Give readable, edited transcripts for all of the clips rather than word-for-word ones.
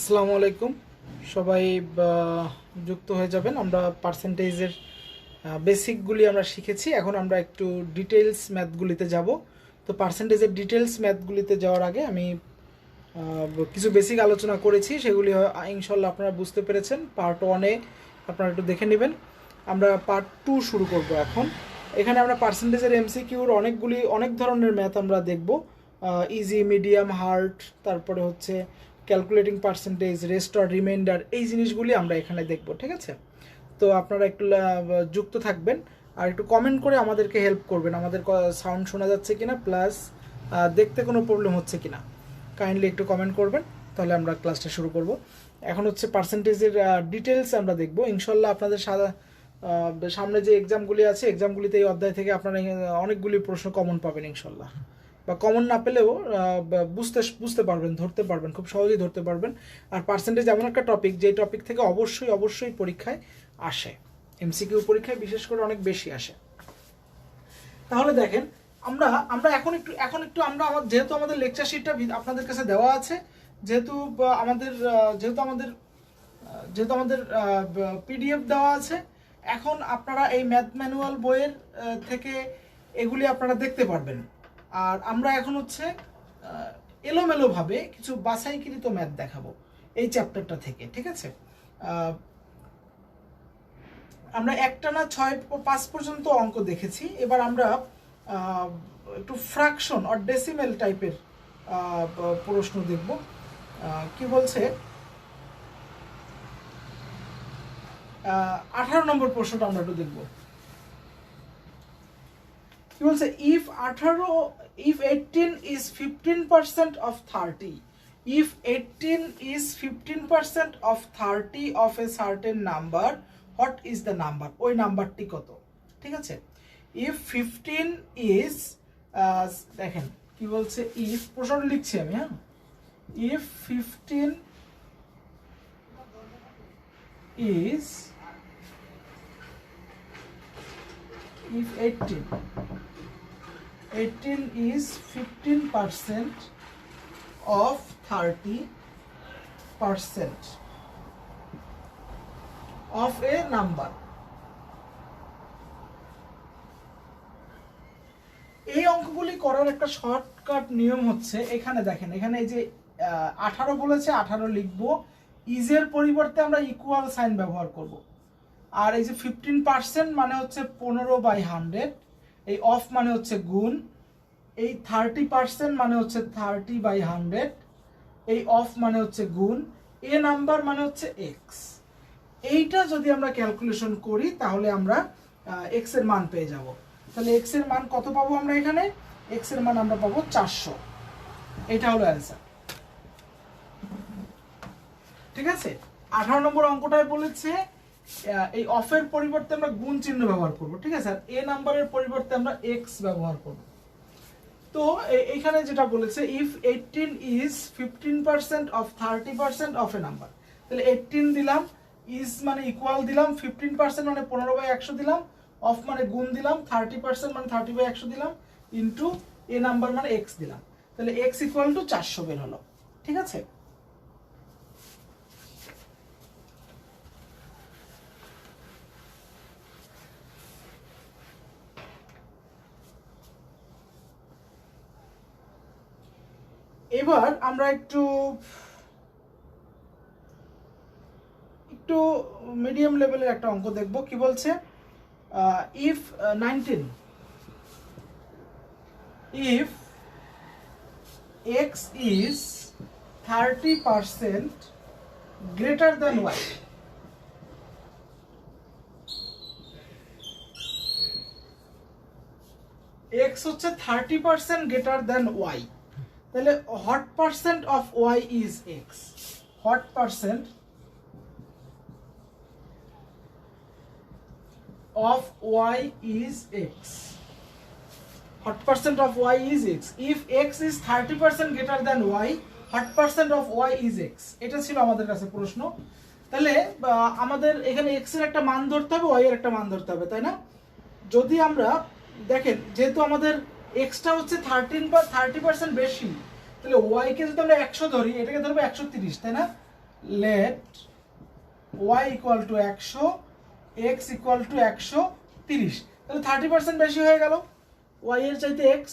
আসসালামু আলাইকুম সবাই যুক্ত হয়ে যাবেন। আমরা পার্সেন্টেজের বেসিকগুলি আমরা শিখেছি, এখন আমরা একটু ডিটেলস ম্যাথগুলিতে যাব। তো পার্সেন্টেজের ডিটেলস ম্যাথগুলিতে যাওয়ার আগে আমি কিছু বেসিক আলোচনা করেছি, সেগুলি ইনশাল্লাহ আপনারা বুঝতে পেরেছেন। পার্ট ওয়ানে আপনারা একটু দেখে নেবেন। আমরা পার্ট টু শুরু করব এখন। এখানে আমরা পার্সেন্টেজের এমসিকিউর অনেক ধরনের ম্যাথ আমরা দেখব, ইজি, মিডিয়াম, হার্ড, তারপরে হচ্ছে ক্যালকুলেটিং পার্সেন্টেজ, রেস্ট আর রিমাইন্ডার, এই জিনিসগুলি আমরা এখানে দেখব। ঠিক আছে, তো আপনারা একটু যুক্ত থাকবেন আর একটু কমেন্ট করে আমাদেরকে হেল্প করবেন, আমাদের সাউন্ড শোনা যাচ্ছে কিনা, প্লাস দেখতে কোনো প্রবলেম হচ্ছে কিনা কাইন্ডলি একটু কমেন্ট করবেন, তাহলে আমরা ক্লাসটা শুরু করব। এখন হচ্ছে পার্সেন্টেজের ডিটেলস আমরা দেখব ইনশাল্লাহ। আপনাদের সামনে যে এক্সামগুলি আছে, এক্সামগুলিতে এই অধ্যায় থেকে আপনারা অনেকগুলি প্রশ্ন কমন পাবেন ইনশাল্লাহ, বা কমন না পেলেও বুঝতে পারবেন, ধরতে পারবেন, খুব সহজেই ধরতে পারবেন। আর পার্সেন্টেজ এমন একটা টপিক, যে টপিক থেকে অবশ্যই পরীক্ষায় আসে, এমসিকিউ পরীক্ষায় বিশেষ করে অনেক বেশি আসে। তাহলে দেখেন, আমরা এখন একটু আমরা যেহেতু আমাদের লেকচার শিটটা আপনাদের কাছে দেওয়া আছে, যেহেতু আমাদের পিডিএফ দেওয়া আছে, এখন আপনারা এই ম্যাথ ম্যানুয়াল বইয়ের থেকে এগুলি আপনারা দেখতে পারবেন। আর আমরা এখন হচ্ছে এলোমেলোভাবে কিছু বাছাইকৃত ম্যাথ দেখাবো এই চ্যাপ্টারটা থেকে। ঠিক আছে, আমরা একটানা 6-5 পর্যন্ত অঙ্ক দেখেছি। এবার আমরা একটু ফ্র্যাকশন আর ডেসিমেল টাইপের প্রশ্ন দেখব। কি বলছে, 18 নম্বর প্রশ্নটা আমরা একটু দেখব। কি বলছে, if 18 is 15% of 30, if 18 is 15% of 30 of a certain number, what is the number? ওই নাম্বারটি কত? ঠিক আছে, if 15 is দেখেন কি বলছে, if প্রশ্নটা লিখছি আমি, হ্যাঁ, if 15 is, if 18 is 15% of 30% of a number. এই অঙ্কগুলি করার একটা শর্টকাট নিয়ম হচ্ছে, এখানে দেখেন, এখানে এই যে 18 বলেছে, 18 লিখবো, ইজের পরিবর্তে আমরা ইকুয়াল সাইন ব্যবহার করব। আর এই যে 15% মানে হচ্ছে 15/100, এই অফ মানে হচ্ছে গুণ, এই 30% মানে হচ্ছে 30/100, এই অফ মানে হচ্ছে গুণ, এ নাম্বার মানে হচ্ছে এক্স। এইটা যদি আমরা ক্যালকুলেশন করি তাহলে আমরা এক্স এর মান পেয়ে যাব। তাহলে এক্স এর মান কত পাবো আমরা? এখানে এক্স এর মান আমরা পাবো 400। এটা হলো অ্যান্সার। ঠিক আছে, 18 নম্বর অঙ্কটায় বলেছে এই অফের পরিবর্তে আমরা গুণ চিহ্ন ব্যবহার করব। ঠিক আছে, আর এ নাম্বারের পরিবর্তে আমরা এক্স ব্যবহার করব। তো এইখানে যেটা বলেছে, if 18 is 15% of 30% of A number, তাহলে 18 দিলাম, ইজ মানে ইকুয়াল দিলাম, 15% মানে 15/100 দিলাম, অফ মানে গুণ দিলাম, 30% মানে 30/100 দিলাম, ইন্টু এ নাম্বার মানে এক্স দিলাম। তাহলে এক্স ইকুয়াল টু 400 বের হলো। ঠিক আছে, এবার আমরা একটু মিডিয়াম লেভেলের একটা অঙ্ক দেখব। কি বলছে, if 19, if x is 30% greater than y, x হচ্ছে 30% greater than y, তাহলে what percent of y is x? What percent of y is x? What percent of y is x? If x is 30% greater than y, what percent of y is x? এটা ছিল আমাদের কাছে প্রশ্ন। তাহলে আমাদের এখানে x এর একটা মান ধরতে হবে, y এর একটা মান ধরতে হবে, তাই না? যদি আমরা দেখেন, যেহেতু আমাদের x টা হচ্ছে 30% বেশি, তাহলে y কে যদি আমরা 100 ধরি, এটাকে ধরবো 130, তাই না? Let y equal to 100, x equal to 130। তাহলে 30% বেশি হয়ে গেল ওয়াই এর চাইতে এক্স।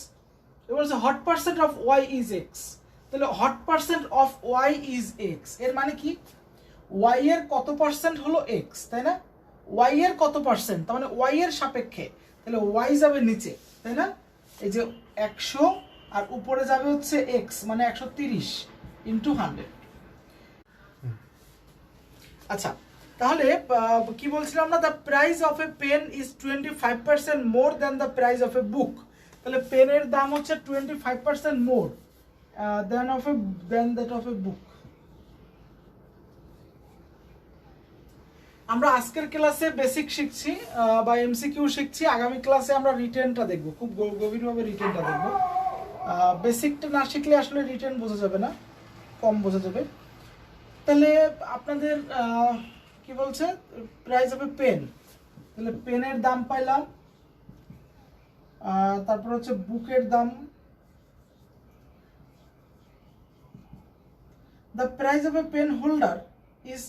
এবার হচ্ছে what percent of Y is X. তাহলে what percent of Y is X এর মানে কি, ওয়াই এর কত পার্সেন্ট হলো এক্স, তাই না? ওয়াই এর কত পার্সেন্ট, তার মানে ওয়াই এর সাপেক্ষে, তাহলে ওয়াই যাবে নিচে, তাই না? এই যে 100 আর উপরে যাবে হচ্ছে এক্স, মানে 130 ইন্টু 100। আচ্ছা, তাহলে কি বলছিলাম না, the price of a pen is 25% more than the price of a book. তাহলে পেনের দাম হচ্ছে 25% more than that of a book. আমরা আজকের ক্লাসে বেসিক শিখছি বা এমসিকিউ শিখছি, আগামী ক্লাসে আমরা রিটেনটা দেখব, খুব গভীরভাবে রিটেনটা দেখব। বেসিকটা না শিখলে আসলে রিটেন বোঝা যাবে না, কম বোঝা যাবে। তাহলে আপনাদের কি বলছে, প্রাইস অফ এ পেন, তাহলে পেনের দাম পাইলাম, তারপর হচ্ছে বুকের দাম, the price of a pen holder is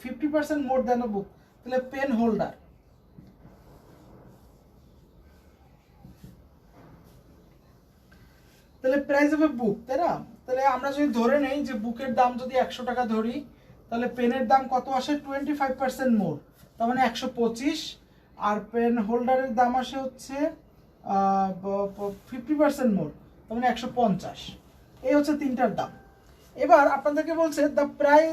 50% more than a book। তাহলে পেন হোল্ডার, তাহলে প্রাইস অফ এ বুক, তাই না? তাহলে আমরা যদি ধরে নেই যে বুকের দাম যদি 100 টাকা ধরি, তাহলে পেনের দাম কত আসে, 25% মোর, তার মানে 125। আর পেন হোল্ডারের দাম আসে হচ্ছে 50% মোর, তার মানে 150। এই হচ্ছে তিনটার দাম। এবার আপনাদেরকে বলছে the price,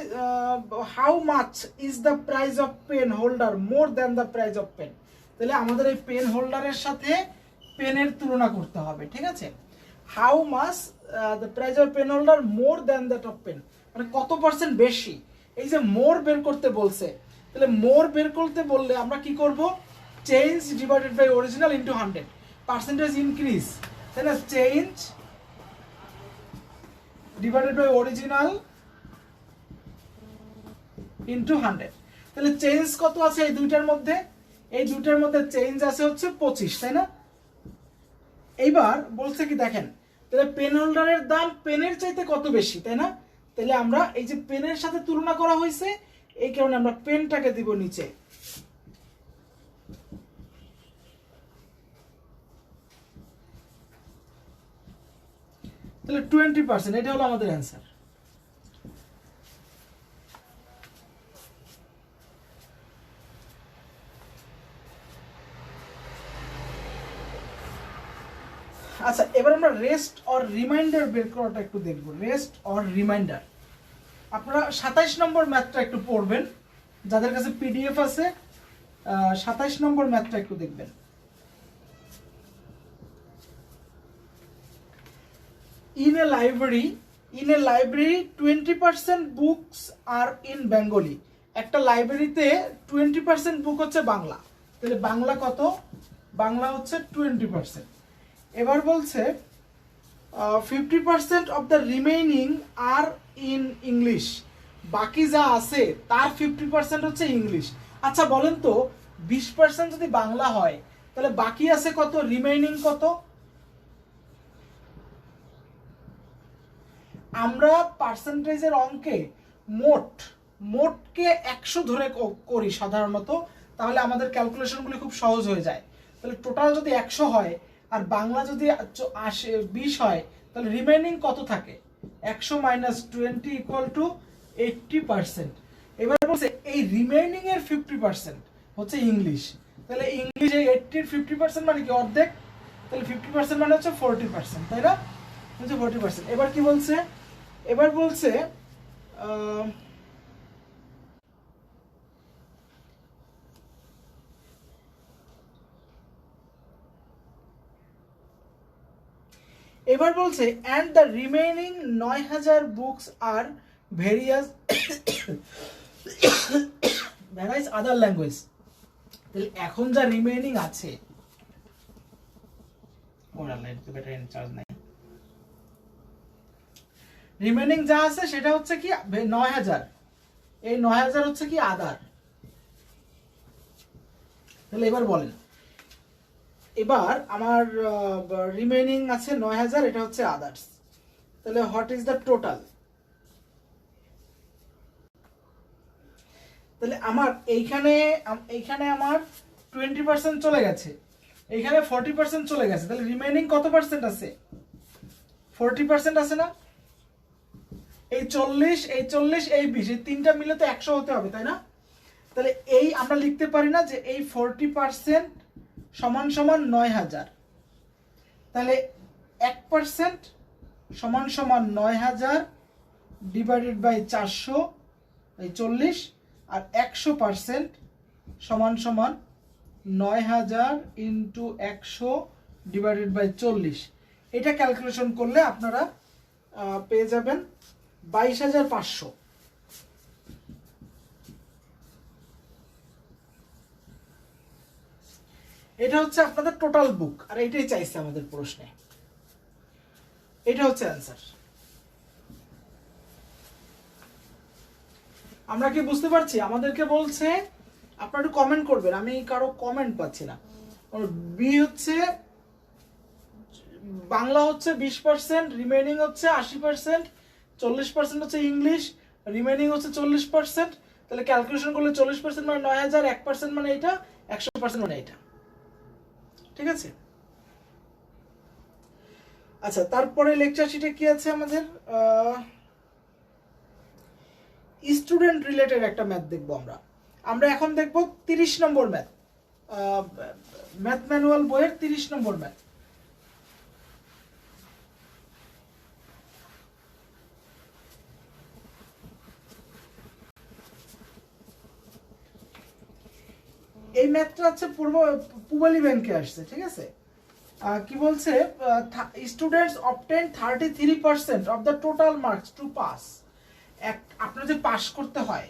how much is the price of pen holder more than the price of pen. তাহলে আমাদের এই পেন হোল্ডারের সাথে পেনের তুলনা করতে হবে, ঠিক আছে? How much the price of pen holder more than that of pen, মানে কত পার্সেন্ট বেশি। এই যে মোর বের করতে বলছে, তাহলে মোর বের করতে বললে আমরা কি করব, change divided by original into 100, percentage increase, তাই না? Change divided by original into 100। তাহলে চেঞ্জ কত আছে এই দুইটার মধ্যে, এই দুইটার মধ্যে চেঞ্জ আছে হচ্ছে 25, তাই না? এইবার বলছে কি দেখেন, তাহলে পেন হোল্ডারের দাম পেনের চাইতে কত বেশি, তাই না? তাহলে আমরা এই যে পেনের সাথে তুলনা করা হয়েছে, এই কারণে আমরা পেনটাকে দিব নিচে। তাহলে 20%, এটা হলো আমাদের অ্যান্সার। আচ্ছা, এবার আমরা রেস্ট অর রিমাইন্ডার বের করাটা একটু দেখব। রেস্ট অর রিমাইন্ডার, আপনারা 27 নম্বর ম্যাথটা একটু পড়বেন, যাদের কাছে পিডিএফ আছে 27 নম্বর ম্যাথটা একটু দেখবেন। In a library 20% books are in Bengali। একটা লাইব্রেরিতে 20% বুক হচ্ছে বাংলা, তাহলে বাংলা কত, বাংলা হচ্ছে 20%। এবার বলছে 50% of the remaining are in English, বাকি যা আছে তার 50% হচ্ছে ইংলিশ। আচ্ছা বলেন তো, 20% যদি বাংলা হয়, তাহলে বাকি আছে কত, রিমেইনিং কত? আমরা পার্সেন্টেজের অঙ্কে মোটকে 100 ধরে করি সাধারণত, তাহলে আমাদের ক্যালকুলেশনগুলি খুব সহজ হয়ে যায়। তাহলে টোটাল যদি 100 হয় আর বাংলা যদি 20 হয়, তাহলে রিমেইনিং কত থাকে, 100 মাইনাস 20 ইকুয়াল টু 80%। এবার বলছে এই রিমেইনিং এর 50% হচ্ছে ইংলিশ। তাহলে ইংলিশে 80 এর 50% মানে কি, অর্ধেক। তাহলে 50% মানে হচ্ছে 40%, তাই না? হচ্ছে 40%। এবার কি বলছে, এবার বলছে এবার বলছে and the remaining 9000 books are various other language। তাহলে এখন যা রিমেইনিং আছে, রিমেইনিং যা আছে সেটা হচ্ছে কি 9000, এই 9000 হচ্ছে কি আদার। তাহলে এবার বলেন, এবার আমার রিমেইনিং আছে 9000, এটা হচ্ছে আদার্স। তাহলে হোয়াট ইজ দ্য টোটাল, তাহলে আমার এইখানে আমার 20% চলে গেছে, এইখানে 40% চলে গেছে, তাহলে রিমেইনিং কত পার্সেন্ট আছে? 40% আছে না? এই 40, এই 40, এই 20, এই তিনটা মিলে তো 100 হতে হবে, তাই না? তাহলে এই আমরা লিখতে পারি না যে এই 40% সমান সমান 9000, তাহলে 1% সমান সমান 9000 ডিভাইডেড বাই 400 এই 40, আর 100% সমান সমান 9000 ইন্টু 100 ডিভাইডেড বাই 40। এটা ক্যালকুলেশন করলে আপনারা পেয়ে যাবেন 22500। এটা হচ্ছে আপনাদের টোটাল বুক, আর এটাই চাইছে আমাদের প্রশ্নে, এটা হচ্ছে অ্যান্সার। আমরা কি বুঝতে পারছি? আমাদেরকে বলছে আপনারা একটু কমেন্ট করবেন, আমি কারো কমেন্ট পাচ্ছি না। বি হচ্ছে বাংলা হচ্ছে 20%, রিমেইনিং হচ্ছে 80%, 40% হচ্ছে ইংলিশ, রিমেইনিং হচ্ছে 40%। তাহলে ক্যালকুলেশন করলে 40% মানে 9000, 1% মানে এটা, 100% মানে এটা। ঠিক আছে? আচ্ছা, তারপরে লেকচার শিটে কি আছে আমাদের? স্টুডেন্ট রিলেটেড একটা ম্যাথ দেখবো আমরা এখন দেখবো 30 নম্বর ম্যাথ, ম্যাথ ম্যানুয়াল বইয়ের 30 নম্বর ম্যাথ। এই ম্যাথটা হচ্ছে পূবালী ব্যাংকে আসছে। ঠিক আছে? কি বলছে? Students obtain 33% of the total marks to pass. আপনার যে পাস করতে হয়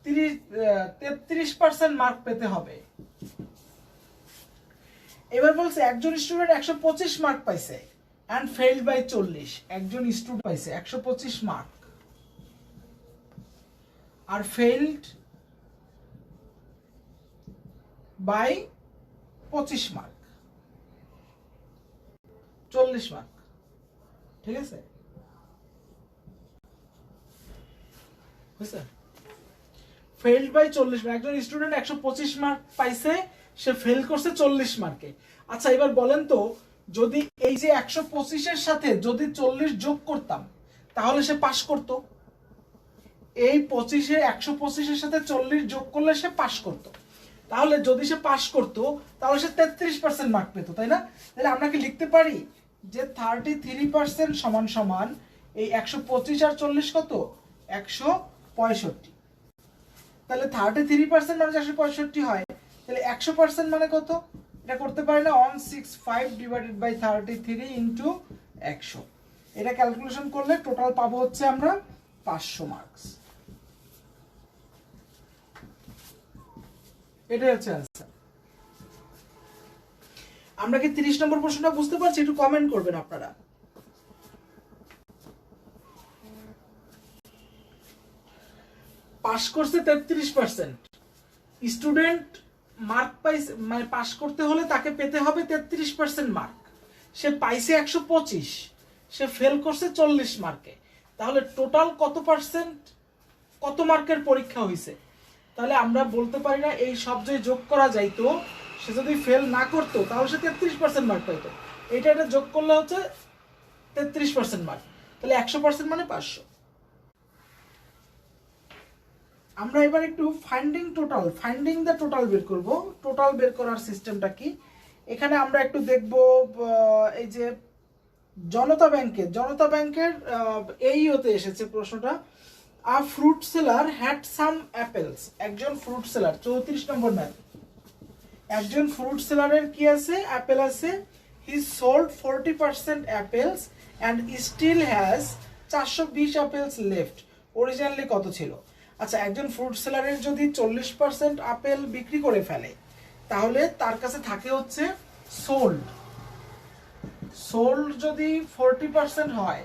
33% মার্ক পেতে হবে। এবার বলছে একজন স্টুডেন্ট 125 মার্ক পাইছে এন্ড ফেইলড বাই 40। একজন স্টুডেন্ট পাইছে 125 মার্ক আর ফেইলড বাই 25 মার্ক, 40 মার্ক। ঠিক আছে? বুঝছেন? ফেইলড বাই 40 মার্ক, একজন স্টুডেন্ট 125 মার্ক পাইছে, সে ফেল করছে 40 মার্কে। আচ্ছা, এবার বলেন তো, যদি এই যে 125 এর সাথে যদি 40 যোগ করতাম তাহলে সে পাস করতো। এই 125 এর সাথে 40 যোগ করলে সে পাস করতো। তাহলে যদি সে পাস করতো তাহলে সে 33% মার্ক পেতো, তাই না? তাহলে আমরা কি লিখতে পারি যে 33% সমান সমান এই 125 আর 40 কত? 165। তাহলে 33% মানে 165 হয়, তাহলে 100% মানে কত? এটা করতে পারি না, 165 ডিভাইডেড বাই 33 ইন্টু 100। এটা ক্যালকুলেশন করলে টোটাল পাবো হচ্ছে আমরা 500 মার্কস। এটাই হচ্ছে অ্যান্সার। আমরা কি 30 নম্বর প্রশ্নটা বুঝতে পারছি? একটু কমেন্ট করবেন আপনারা। পাস করছে 33%, স্টুডেন্ট মার্ক পাইছে, মানে পাস করতে হলে তাকে পেতে হবে 33% মার্ক। সে পাইছে 125, সে ফেল করছে 40 মার্কে। তাহলে টোটাল কত পার্সেন্ট, কত মার্কের পরীক্ষা হয়েছে? তাহলে আমরা বলতে পারি না এই সব যে যোগ করা যাইতো, সে যদি ফেল না করতো তাহলে সে 33% মার্ক পাইতো। এটা যোগ করলে হচ্ছে 33% মার্ক, তাহলে 100% মানে 500। আমরা এবার একটু ফাইন্ডিং দ্য টোটাল বের করব। টোটাল বের করার সিস্টেমটা কি? এখানে আমরা একটু দেখব, এই যে জনতা ব্যাংকের এইওতে এসেছে প্রশ্নটা। A fruit seller had some apples. একজন ফ্রুট সেলার, 34 নম্বর ম্যাথ। একজন ফ্রুট সেলারের কি আছে? অ্যাপেল আছে। He sold 40% apples and still has 420 apples left. Originally কত ছিল? আচ্ছা, একজন ফ্রুট সেলারের যদি 40% আপেল বিক্রি করে ফেলে তাহলে তার কাছে থাকে হচ্ছে সোল্ড যদি 40% হয়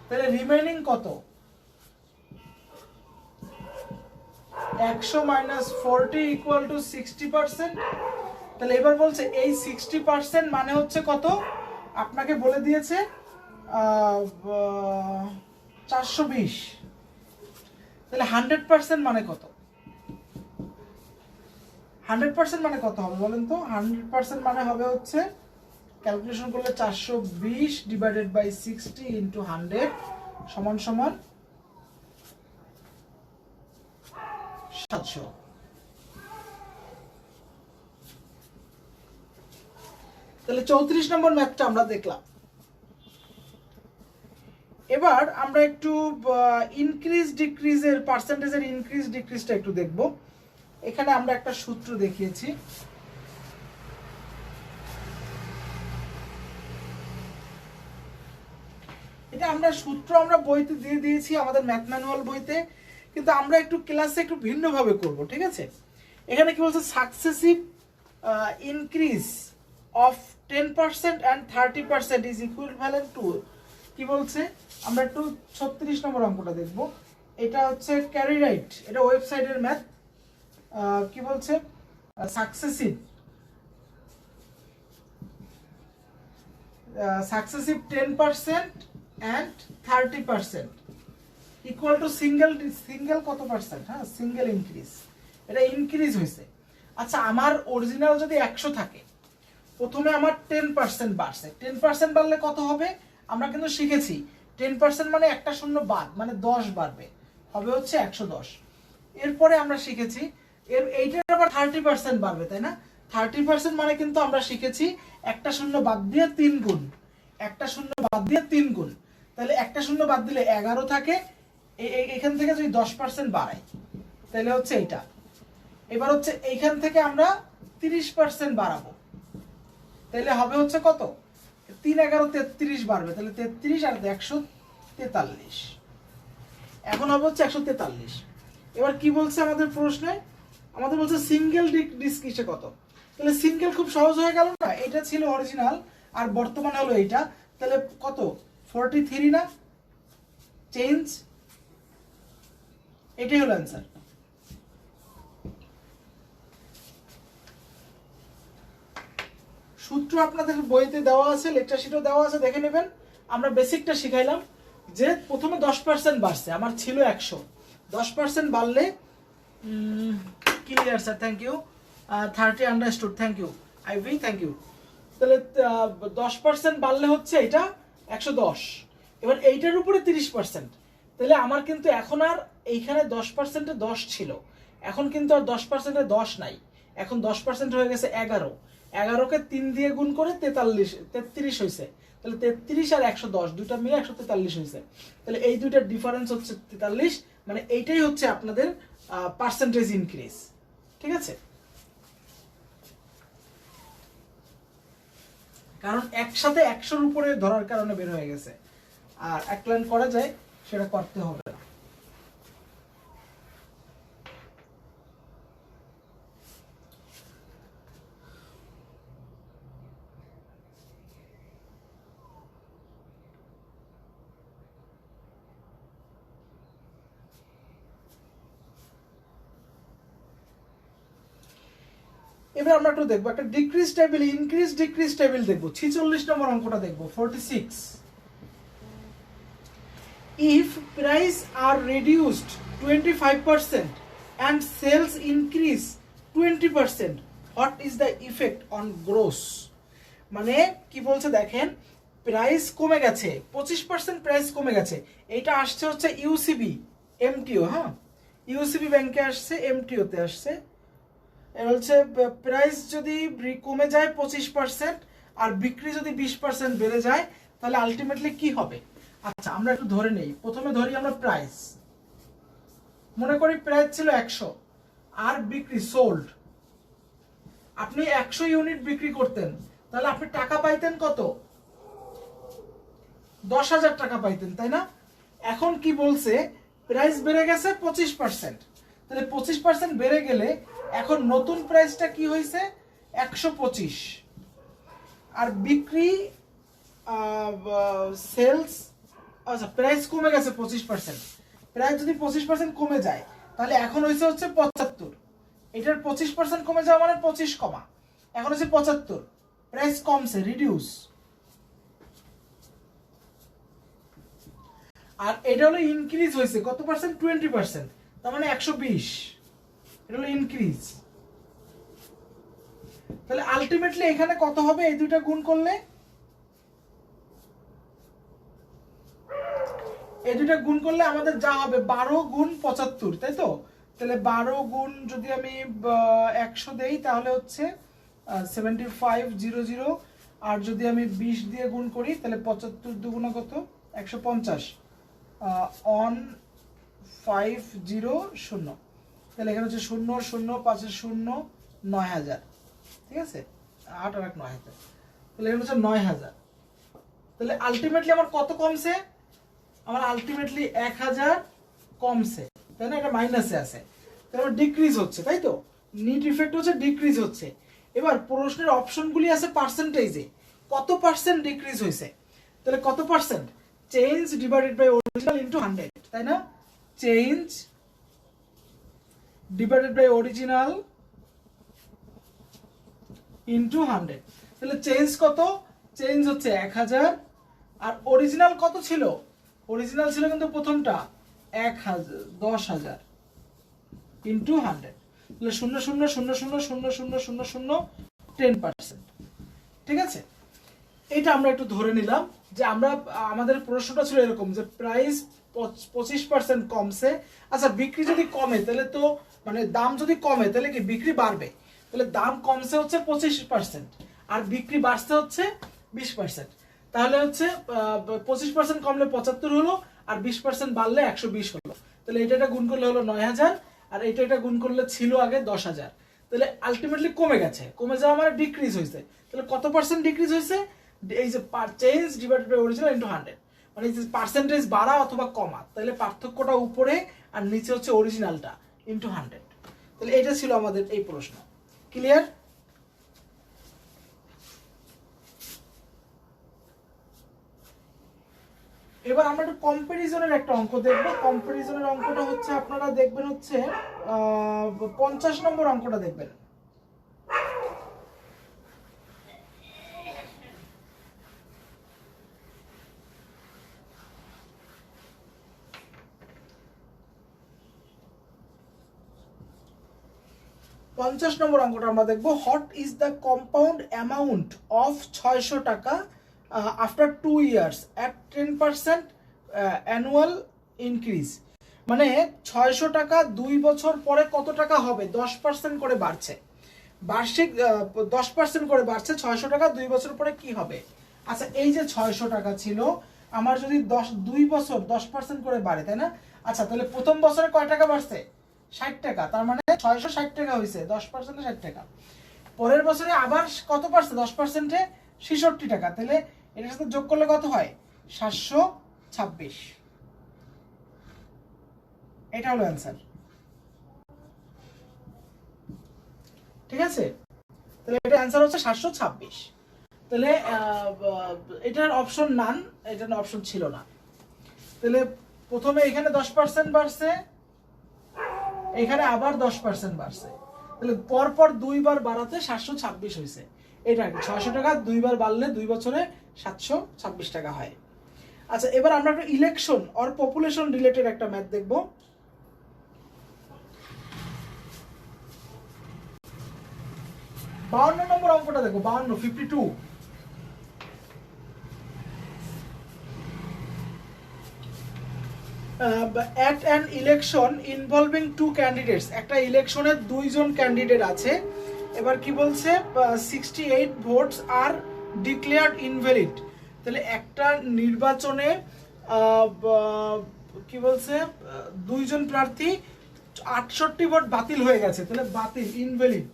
তাহলে রিমেইনিং কত? 100 মাইনাস 40 ইকুয়াল টু 60%। তাহলে এবার বলছে এই 60% মানে হচ্ছে কত? আপনাকে বলে দিয়েছে 420, তাহলে 100% মানে কত? 100% মানে কত হবে বলেন তো? 100% মানে হবে হচ্ছে, ক্যালকুলেশন করলে 420 ডিভাইডেড বাই 60 ইন্টু 100 সমান সমান 700। তাহলে 34 নম্বর ম্যাথটা আমরা দেখলাম। এবার আমরা একটু ইনক্রিজ ডিক্রিজের পার্সেন্টেজের ইনক্রিজ ডিক্রিজটা একটু দেখব। এখানে আমরা একটা সূত্র দেখিয়েছি। এটা আমরা সূত্র আমরা বইতে দিয়ে দিয়েছি, আমাদের ম্যাথ ম্যানুয়াল বইতে, কিন্তু আমরা একটু ক্লাসে একটু ভিন্নভাবে করব, ঠিক আছে? এখানে কি বলছে, successive increase of 10% and 30% is equivalent to, কি বলছে, আমরা একটু 36 নম্বর অঙ্কটা দেখব। এটা হচ্ছে ক্যারি রাইট, এটা ওয়েবসাইটের ম্যাথ। কি বলছে, successive 10% and 30% equal to single কত পার্সেন্ট? হ্যাঁ, সিঙ্গেল ইনক্রিজ, এটা ইনক্রিজ হয়েছে। আচ্ছা, আমার অরিজিনাল যদি 100 থাকে, প্রথমে আমার 10% বাড়ছে, 10% বাড়লে কত হবে? আমরা কিন্তু শিখেছি 10% মানে একটা শূন্য বাদ, মানে 10 বাড়বে, হবে হচ্ছে 110। এরপরে আমরা শিখেছি এইটার আবার 30% বাড়বে, তাই না? 30% মানে কিন্তু আমরা শিখেছি একটা শূন্য বাদ দিয়ে 3 গুণ, একটা শূন্য বাদ দিয়ে 3 গুণ। তাহলে একটা শূন্য বাদ দিলে 11 থাকে, এখান থেকে যদি 10% বাড়াই তাহলে হচ্ছে এইটা। এবার হচ্ছে এইখান থেকে আমরা 30% বাড়াবো, তাহলে হবে হচ্ছে কত? 3 11 33 বাড়বে, তাহলে 33 আর 143, এখন হবে হচ্ছে 143। এবার কি বলছে আমাদের প্রশ্নে? আমাদের বলছে সিঙ্গেল ডিক্রিজে কত? তাহলে সিঙ্গেল খুব সহজ হয়ে গেল না, এটা ছিল অরিজিনাল আর বর্তমানে হলো এইটা, তাহলে কত? 43 না? চেঞ্জ, এটাই হলো অ্যান্সার। সূত্র আপনাদের বইতে দেওয়া আছে, লেকচার শিটও দেওয়া আছে, দেখে নেবেন। আমরা বেসিকটা শিখাইলাম যে প্রথমে 10% বাড়ছে, আমার ছিল 100, 10% বাড়লে clear sir, thank you. 30 understood, thank you Ivy, thank you. তাহলে 10% বাড়লে হচ্ছে এটা 110। এবার এইটার উপরে 30%, তাহলে আমার কিন্তু এখন আর এইখানে 10%-এ 10 ছিল, এখন কিন্তু আর 10%-এ 10 নাই, এখন 10% হয়ে গেছে 11। 11কে 3 দিয়ে গুণ করে 33 হয়েছে, তাহলে 33 আর 110 দুইটা মিলে 143 হয়েছে। তাহলে এই দুইটার ডিফারেন্স হচ্ছে 43, মানে এইটাই হচ্ছে আপনাদের পার্সেন্টেজ ইনক্রিজ, ঠিক আছে? কারণ একসাথে 100-র উপরে ধরার কারণে বের হয়ে গেছে, আর এক লাইন করা যায় সেটা করতে হবে না। এবার আমরা একটু দেখবো একটা decrease table, increase decrease table দেখবো। 46 নম্বর অঙ্কটা দেখবো, 46। If price are reduced 25% and sales increase 20%, what is the effect on gross? মানে কি বলছে দেখেন, প্রাইস কমে গেছে 25%, প্রাইস কমে গেছে, এটা আসছে হচ্ছে ইউসিবি এমটিও, হ্যাঁ ইউসিবি ব্যাংকে আসছে, এমটিওতে আসছে। এর হচ্ছে প্রাইস যদি কমে যায় 25% আর বিক্রি যদি 20% বেড়ে যায়, তাহলে আলটিমেটলি কি হবে? আচ্ছা, আমরা একটু ধরে নেই, প্রথমে ধরি আমরা প্রাইস, মনে করি প্রাইস ছিল 100 আর বিক্রি সোল্ড, আপনি 100 ইউনিট বিক্রি করতেন, তাহলে আপনি টাকা পাইতেন কত? 10,000 টাকা পাইতেন, তাই না? এখন কি বলছে, প্রাইস বেড়ে গেছে 25%, তাহলে 25% বেড়ে গেলে এখন নতুন প্রাইসটা কি হয়েছে? 125, আর বিক্রি সেলস, আচ্ছা প্রাইস কমে গেছে 25%, প্রাইস যদি 25% কমে যায় তাহলে এখন হয়েছে হচ্ছে 75, এটার 25% কমে যাওয়া মানে 25 কমা, এখন হচ্ছে 75, প্রাইস কমছে, রিডিউস। আর এটা হলো ইনক্রিজ হয়েছে কত পার্সেন্ট, 20%, তার মানে 120, এটা হলো ইনক্রিজ। তাহলে আলটিমেটলি এখানে কত হবে এই দুইটা গুণ করলে, এই দুইটা গুণ করলে আমাদের যা হবে 12 গুণ 75, তাই তো? তাহলে 12 গুণ যদি আমি 100 দেই তাহলে হচ্ছে 7500, আর যদি আমি 20 দিয়ে গুণ করি তাহলে 75 দুগুণা কত, 150, 1500, তাহলে এখানে হচ্ছে 0 0 5 0 9000, ঠিক আছে, 8 আর 1 9000, তাহলে এখানে হচ্ছে 9000। তাহলে আলটিমেটলি আমার কত কমছে, আমার আলটিমেটলি 1000 কমছে, তাই না? এটা মাইনাসে আছে, তাহলে ডিক্রিজ হচ্ছে, তাই তো? নিট ইফেক্ট হচ্ছে ডিক্রিজ হচ্ছে। এবার প্রশ্নের অপশনগুলি আছে পার্সেন্টেজে, কত পার্সেন্ট ডিক্রিজ হয়েছে, তাহলে কত percent, change divided by original into 100, তাই না? Change divided by original into 100, তাহলে চেঞ্জ কত, চেঞ্জ হচ্ছে 1000, আর অরিজিনাল কত ছিল, অরিজিনাল ছিল কিন্তু প্রথমটা 1000, 10000 ইনটু 100, তাহলে 0 0 0 0 0 0 0 0 10%, ঠিক আছে? এটা আমরা একটু ধরে নিলাম যে আমরা, আমাদের প্রশ্নটা ছিল এরকম যে প্রাইস 25% কমছে। আচ্ছা বিক্রি যদি কমে তাহলে তো, মানে দাম যদি কমে তাহলে কি বিক্রি বাড়বে, তাহলে দাম কমছে হচ্ছে 25% আর বিক্রি বাড়ছে হচ্ছে 20%, তাহলে হচ্ছে 25% কমলে 75 হলো, আর 20% বাড়লে 120 হলো, তাহলে এটা গুণ করলে হলো 9000, আর এটা গুণ করলে ছিল আগে 10000, তাহলে আলটিমেটলি কমে গেছে, কমে যাওয়া মানে ডিক্রিজ হয়েছে। তাহলে কত পার্সেন্ট ডিক্রিজ হয়েছে, এই যে change divided by original into 100, মানে এই যে পার্সেন্টেজ বাড়া অথবা কমা, তাহলে পার্থক্যটা উপরে আর নিচে হচ্ছে অরিজিনালটা ইনটু 100। তাহলে এটা ছিল আমাদের এই প্রশ্ন। ক্লিয়ার? এবার আমরা একটু কম্পারিজনের একটা অঙ্ক দেখবো। কম্পারিজনের অঙ্কটা হচ্ছে আপনারা দেখবেন হচ্ছে 50 নম্বর অঙ্কটা দেখবেন। পঞ্চাশ নম্বর অঙ্কটা আমরা দেখবো, what is the compound amount of 600 টাকা after 2 years at 10% annual increase. মানে 600 টাকা 2 বছর পরে কত টাকা হবে, 10% করে বাড়ছে, বার্ষিক 10% করে বাড়ছে, 600 টাকা 2 বছর পরে কি হবে? আচ্ছা এই যে 600 টাকা ছিল, আমার যদি 2 বছর 10% করে বাড়ে, তাই না? আচ্ছা তাহলে প্রথম বছরে কয় টাকা বাড়ছে, 60 টাকা, তার মানে 660 টাকা হয়েছে, 10% 60 টাকা। পরের বছরে আবার কত পারছে, 10%-এ 66 টাকা, তাহলে এটার সাথে যোগ করলে কত হয়, 726। এটা হলো অ্যান্সার, ঠিক আছে? তাহলে এটা অ্যান্সার হচ্ছে 726। তাহলে এটার অপশন নান, এটার অপশন ছিল না। তাহলে প্রথমে এখানে 10% বাড়ছে, এখানে আবার 10% বাড়ছে, তাহলে পরপর 2 বার বাড়াতে 726 হয়েছে। এটা 600 টাকা 2 বার বাড়লে 2 বছরে 726 টাকা হয়। আচ্ছা এবার আমরা একটা ইলেকশন অর পপুলেশন রিলেটেড একটা ম্যাথ দেখব। বাউন্ন নম্বর অঙ্কটা দেখো, 52। at an election involving 2 candidates, একটা ইলেকশনে 2 জন ক্যান্ডিডেট আছে। এবার কি বলছে, 68 ভোটস আর ডিক্লেয়ার্ড ইনভ্যালিড। তাহলে একটা নির্বাচনে কি বলছে, 2 জন প্রার্থী 68 ভোট বাতিল হয়ে গেছে, তাহলে বাতিল, ইনভ্যালিড।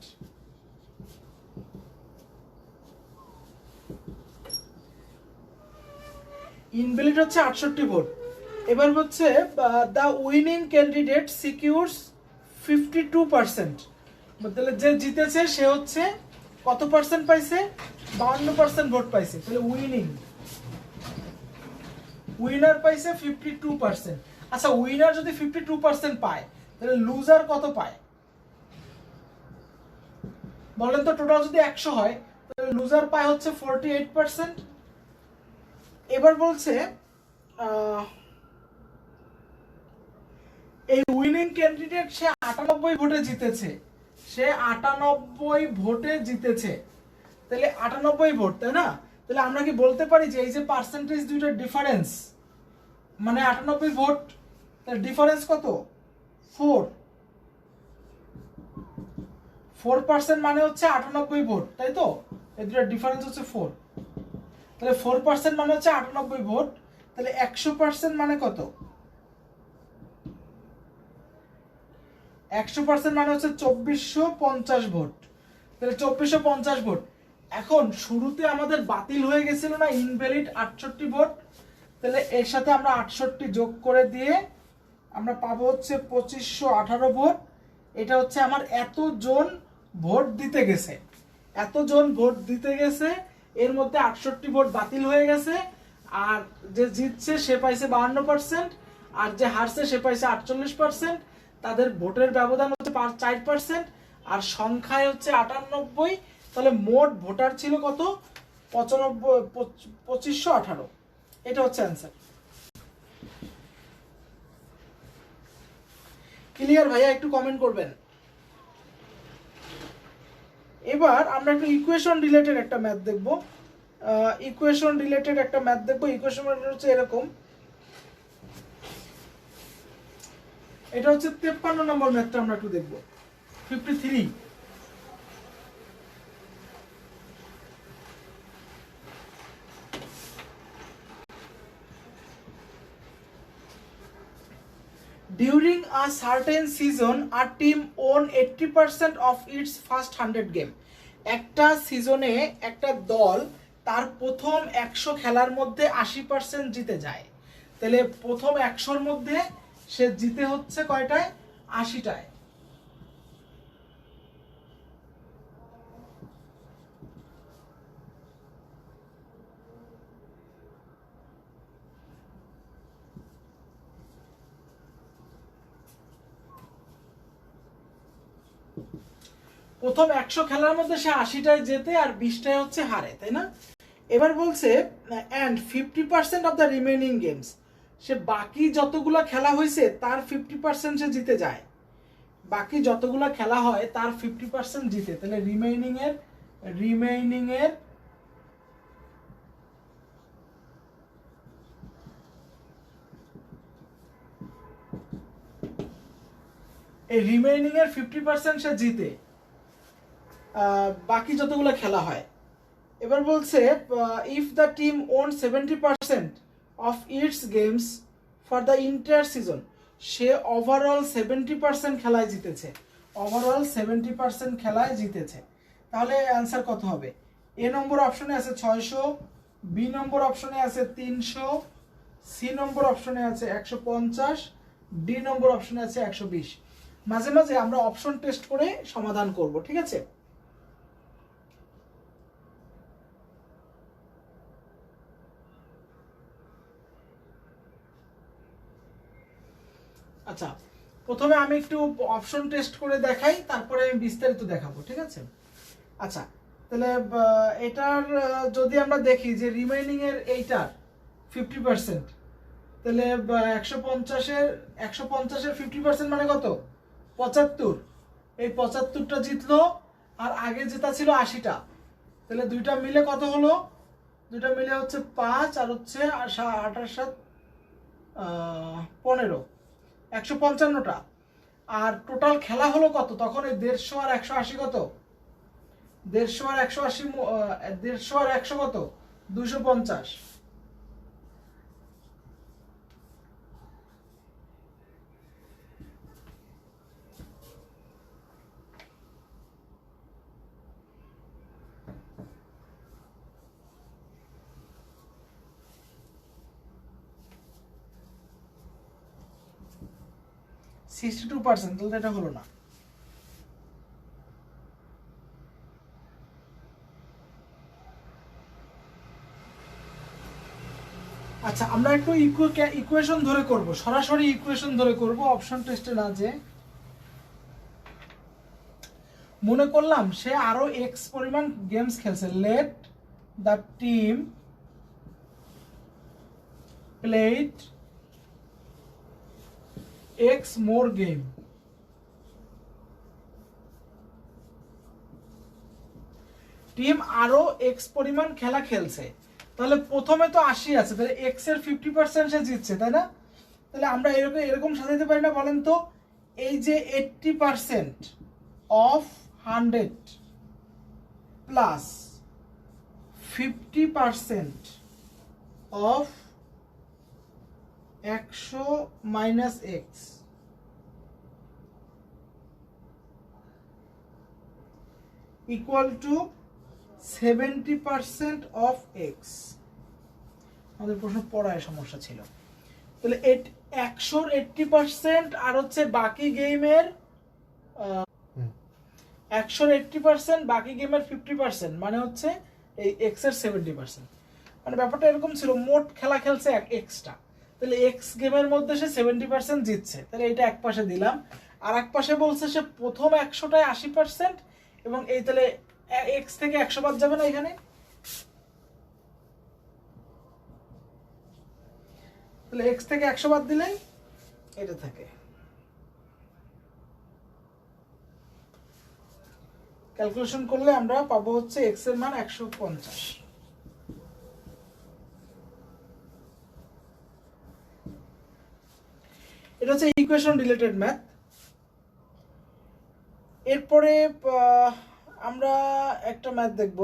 ইনভ্যালিড হচ্ছে 68 ভোট। এবার হচ্ছে দ্য উইনিং ক্যান্ডিডেট সিকিউরস 52%, তাহলে যে জিতেছে সে হচ্ছে কত পার্সেন্ট পাইছে, 52% ভোট পাইছে, তাহলে উইনার পাইছে 52%। আচ্ছা উইনার যদি 52% পায় তাহলে লুজার কত পায় বলেন তো? টোটাল যদি 100 হয় তাহলে লুজার পায় হচ্ছে 48%। এবার বলছে এই উইনিং ক্যান্ডিডেট সে 98 ভোটে জিতেছে, সে 98 ভোটে জিতেছে, তাহলে 98 ভোট, তাই না? তাহলে আমরা কি বলতে পারি যে এই যে পার্সেন্টেজ দুইটার ডিফারেন্স মানে 98 ভোট, তার ডিফারেন্স কত? 4% মানে হচ্ছে 98 ভোট, তাই তো? এই দুটার ডিফারেন্স হচ্ছে 4, তাহলে 4% মানে হচ্ছে 98 ভোট, তাহলে 100% মানে কত? 100% মানে হচ্ছে 2450 ভোট, তাহলে 2450 ভোট। এখন শুরুতে আমাদের বাতিল হয়ে গেছিল না ইনভ্যালিড 68 ভোট, তাহলে এর সাথে আমরা 68 যোগ করে দিয়ে আমরা পাবো হচ্ছে 2518 ভোট। এটা হচ্ছে আমার এতজন ভোট দিতে গেছে, এতজন ভোট দিতে গেছে, এর মধ্যে 68 ভোট বাতিল হয়ে গেছে, আর যে জিতছে সে পাইছে 52%, আর যে হারছে সে পাইছে 48%। তাদের ভোটের ব্যবধান হচ্ছে 4%, আর সংখ্যায় হচ্ছে 98। তাহলে মোট ভোটার ছিল কত? 2518। এটা হচ্ছে অ্যান্সার। ক্লিয়ার ভাইয়া? একটু কমেন্ট করবেন। এবার আমরা একটু ইকুয়েশন রিলেটেড একটা ম্যাথ দেখব। ইকুয়েশন রিলেটেড একটা ম্যাথ দেখব। ইকুয়েশন হচ্ছে এরকম, এটা হচ্ছে 53 নম্বর ম্যাথটা আমরা একটু দেখব। 53, during a certain season a team won 80% of its first 100 game. একটা সিজনে একটা দল তার প্রথম 100 খেলার মধ্যে 80% জিতে যায়। তাহলে প্রথম 100-র মধ্যে সে জিতে হচ্ছে কয়টায়? 80টায়। প্রথম 100 খেলার মধ্যে সে 80টায় জেতে আর 20টায় হচ্ছে হারে, তাই না? এবার বলছে and 50% of the remaining games, সে বাকি যতগুলো খেলা হয়েছে তার 50% সে জিতে যায়। বাকি যতগুলো খেলা হয় তার 50% জিতে, তাহলে রিমেইনিং এর এই রিমেইনিং এর 50% সে জিতে বাকি যতগুলো খেলা হয়। এবার বলছে if the team won 70% of its games for the entire season, say overall 70% খেলায় জিতেছে, ওভারঅল 70% খেলায় জিতেছে। তাহলে অ্যান্সার কত হবে? এ নম্বর অপশনে আছে 600, বি নম্বর অপশনে আছে 300, সি নম্বর অপশনে আছে 150, ডি নম্বর অপশনে আছে 120। মাঝে মাঝে আমরা অপশন টেস্ট করে সমাধান করব, ঠিক আছে? আচ্ছা, প্রথমে আমি একটু অপশন টেস্ট করে দেখাই, তারপরে আমি বিস্তারিত দেখাবো, ঠিক আছে? আচ্ছা, তাহলে এটার যদি আমরা দেখি যে রিমেইনিং এর এইটার 50%, তাহলে 150-এর 50% মানে কত? 75। এই 75টা জিতলো, আর আগে জেতা ছিল 80টা, তাহলে দুইটা মিলে কত হলো? দুইটা মিলে হচ্ছে 5, আর হচ্ছে 28-7 15, 155টা। আর টোটাল খেলা হলো কত তখন? এই 150 আর 180 কত? 150 আর 180, 150 আর 100 কত? 250। (62%), তাহলে এটা হলো না। আচ্ছা, আমরা একটু ইকুয়েশন ধরে করব, সরাসরি ইকুয়েশন ধরে করব, অপশন টেস্টে না যে। মনে করলাম সে আরো এক্স পরিমাণ গেমস খেলছে, let the team played x more game. Team আরো এক্স পরিমাণ খেলা খেলছে, তাহলে প্রথমে তো 80 আছে, তাহলে এক্স এর 50% সে জিতছে, তাই না? তাহলে আমরা এরকম এরকম সাজাতে পারি না বলেন তো? এই যে 80% of 100 plus 50% of 100 minus x equal two 70% of x. আমাদের প্রশ্ন পড়ায় সমস্যা ছিল। তাহলে 100-র 80% আর হচ্ছে বাকি গেমের 100-র 80% বাকি গেমের 50%, মানে হচ্ছে এই এক্স এর 70%। মানে ব্যাপারটা এরকম ছিল, মোট খেলা খেলছে এক্সটা, তাহলে এক্স গেমের মধ্যে সে 70% জিতছে, তাহলে এটা এক পাশে দিলাম। আর এক পাশে বলছে সে প্রথম 100টায় 80%, এবং এই তাহলে এক্স থেকে 100 বাদ যাবে না এখানে, তাহলে এক্স থেকে 100 বাদ দিলে এটা থাকে। ক্যালকুলেশন করলে আমরা পাবো হচ্ছে এক্স এর মান 150। এটা হচ্ছে ইকুয়েশন রিলেটেড ম্যাথ। এরপরে আমরা একটা ম্যাথ দেখব,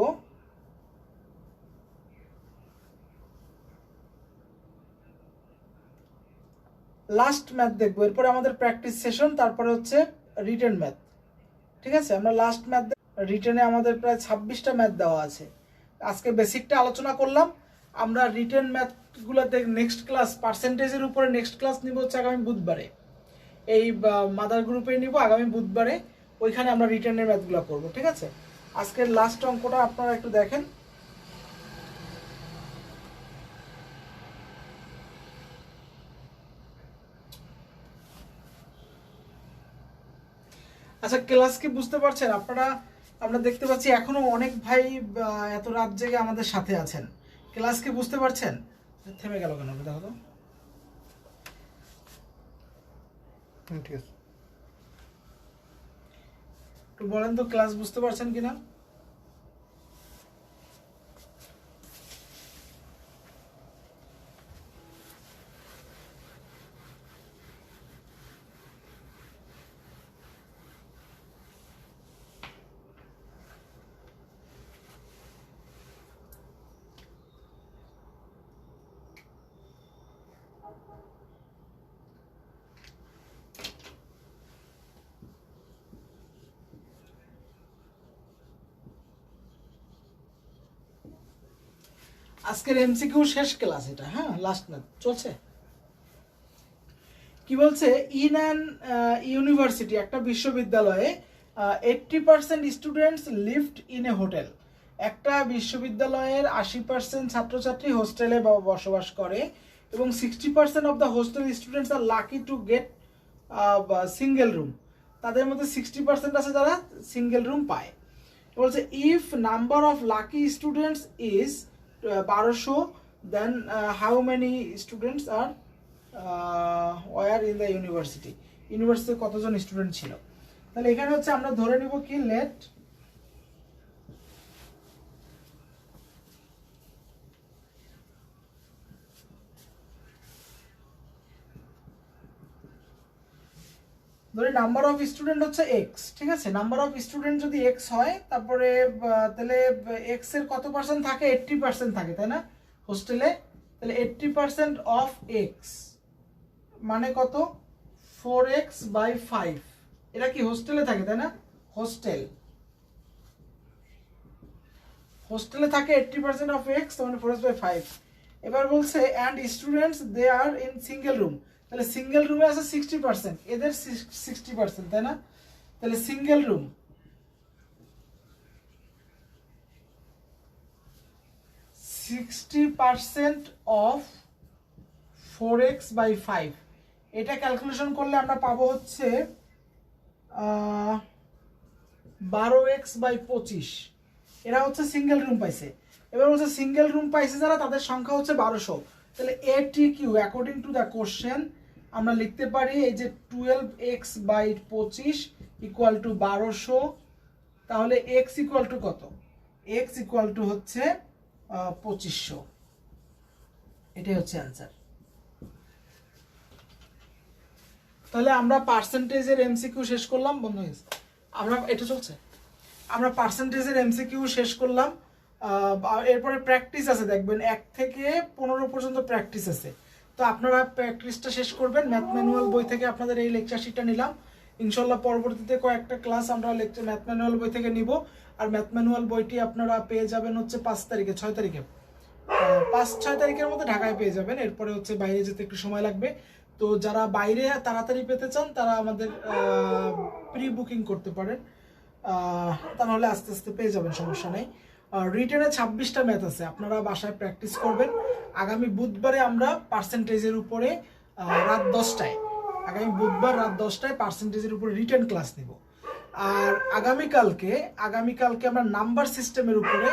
লাস্ট ম্যাথ দেখবো, এরপরে আমাদের প্র্যাকটিস সেশন, তারপরে হচ্ছে রিটেন ম্যাথ। ঠিক আছে, আমরা লাস্ট ম্যাথ, রিটেনে আমাদের প্রায় 26টা ম্যাথ দেওয়া আছে। আজকে বেসিকটা আলোচনা করলাম, আমরা রিটেন ম্যাথগুলোতে নেক্সট ক্লাস পার্সেন্টেজের উপরে নেক্সট ক্লাস নিব হচ্ছে আগামী বুধবারে, এই মাদার গ্রুপে নিব আগামী বুধবারে, ওইখানে আমরা রিটেনের ম্যাথগুলো করব। ঠিক আছে, আজকের লাস্ট অঙ্কটা আপনারা একটু দেখেন। আচ্ছা, ক্লাস কি বুঝতে পারছেন আপনারা? আমরা দেখতে পাচ্ছি এখনো অনেক ভাই এত রাত জেগে আমাদের সাথে আছেন। ক্লাস কি বুঝতে পারছেন? থেমে গেল কেন দেখো তো। ঠিক আছে, একটু বলেন তো ক্লাস বুঝতে পারছেন কিনা? আজকের এমসিকিউ শেষ ক্লাস এটা, হ্যাঁ লাস্ট ম্যাথ চলছে। কি বলছে, ইন অ্যান ইউনিভার্সিটি, একটা বিশ্ববিদ্যালয়ে 80% students lived in a hotel. একটা বিশ্ববিদ্যালয়ের 80% ছাত্রছাত্রী হোস্টেলে বসবাস করে, এবং 60% of the hostel students are lucky to get single room. তাদের মধ্যে 60% আছে যারা সিঙ্গেল রুম পায়। বলছে if number of lucky students is 1200, then how many students are were in the university. ইউনিভার্সিটিতে কতজন স্টুডেন্ট ছিল? তাহলে এখানে হচ্ছে আমরা ধরে নিব কি, লেট ধরি নাম্বার অফ স্টুডেন্ট হচ্ছে এক্স। ঠিক আছে, নাম্বার অফ স্টুডেন্ট যদি এক্স হয়, তারপরে তাহলে এক্স এর কত পার্সেন্ট থাকে? 80% থাকে, তাই না হোস্টেলে? তাহলে 80% অফ এক্স মানে কত? 4x/5। এটা কি হোস্টেলে থাকে, তাই না? হোস্টেলে থাকে 80% অফ এক্স, মানে 4x/5। এবার বলছে and students they are in single room. তাহলে সিঙ্গেল রুমে আছে 60%, এদের 60%, তাই না? তাহলে সিঙ্গেল রুম 60% অফ 4x/5। এটা ক্যালকুলেশন করলে আমরা পাবো হচ্ছে 12x/25। এরা হচ্ছে সিঙ্গেল রুম পাইছে। এবার হচ্ছে সিঙ্গেল রুম পাইছে যারা, তাদের সংখ্যা হচ্ছে 1200। তাহলে ATQ according to the question আমরা লিখতে পারি এই যে 12x বাই 25 ইকুয়াল টু 1200। তাহলে x ইকুয়াল টু কত? x ইকুয়াল টু হচ্ছে 2500। এটাই হচ্ছে অ্যান্সার। তাহলে আমরা পার্সেন্টেজের এমসিকিউ শেষ করলাম। বন্ধ হয়ে গেছে, আমরা এটা চলছে। আমরা পার্সেন্টেজের এমসিকিউ শেষ করলাম। এরপরে প্র্যাকটিস আছে, দেখবেন 1 থেকে 15 পর্যন্ত প্র্যাকটিস আছে। তো আপনারা প্র্যাকটিসটা শেষ করবেন। ম্যাথ ম্যানুয়াল বই থেকে আপনাদের এই লেকচার শিটটা নিলাম। ইনশাল্লাহ পরবর্তীতে কয়েকটা ক্লাস আমরা ম্যাথ ম্যানুয়াল বই থেকে নিব। আর ম্যাথ ম্যানুয়াল বইটি আপনারা পেয়ে যাবেন হচ্ছে 6 তারিখে 5-6 তারিখের মধ্যে ঢাকায় পেয়ে যাবেন। এরপরে হচ্ছে বাইরে যেতে একটু সময় লাগবে। তো যারা বাইরে তাড়াতাড়ি পেতে চান তারা আমাদের প্রি বুকিং করতে পারেন, তা নাহলে আস্তে আস্তে পেয়ে যাবেন, সমস্যা নেই। রিটেনে 26টা ম্যাথ আছে, আপনারা বাসায় প্র্যাকটিস করবেন। আগামী বুধবারে আমরা পার্সেন্টেজের উপরে রাত 10টায়, আগামী বুধবার রাত 10টায় পার্সেন্টেজের উপরে রিটেন ক্লাস নিব। আর আগামীকালকে আমরা নাম্বার সিস্টেমের উপরে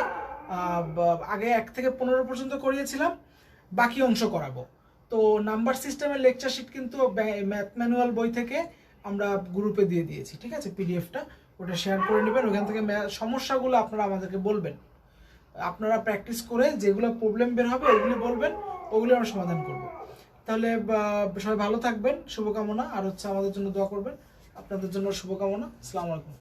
আগে 1 থেকে 15 পর্যন্ত করিয়েছিলাম, বাকি অংশ করাবো। তো নাম্বার সিস্টেমের লেকচার শিট কিন্তু ম্যাথ ম্যানুয়াল বই থেকে আমরা গ্রুপে দিয়ে দিয়েছি, ঠিক আছে? পিডিএফটা ওটা শেয়ার করে নেবেন। ওখান থেকে সমস্যাগুলো আপনারা আমাদেরকে বলবেন, আপনারা প্র্যাকটিস করে যেগুলো প্রবলেম বের হবে ওগুলি বলবেন, ওগুলি আমরা সমাধান করব। তাহলে সবাই ভালো থাকবেন, শুভকামনা। আর হচ্ছে আমাদের জন্য দোয়া করবেন, আপনাদের জন্য শুভকামনা। আসসালামু আলাইকুম।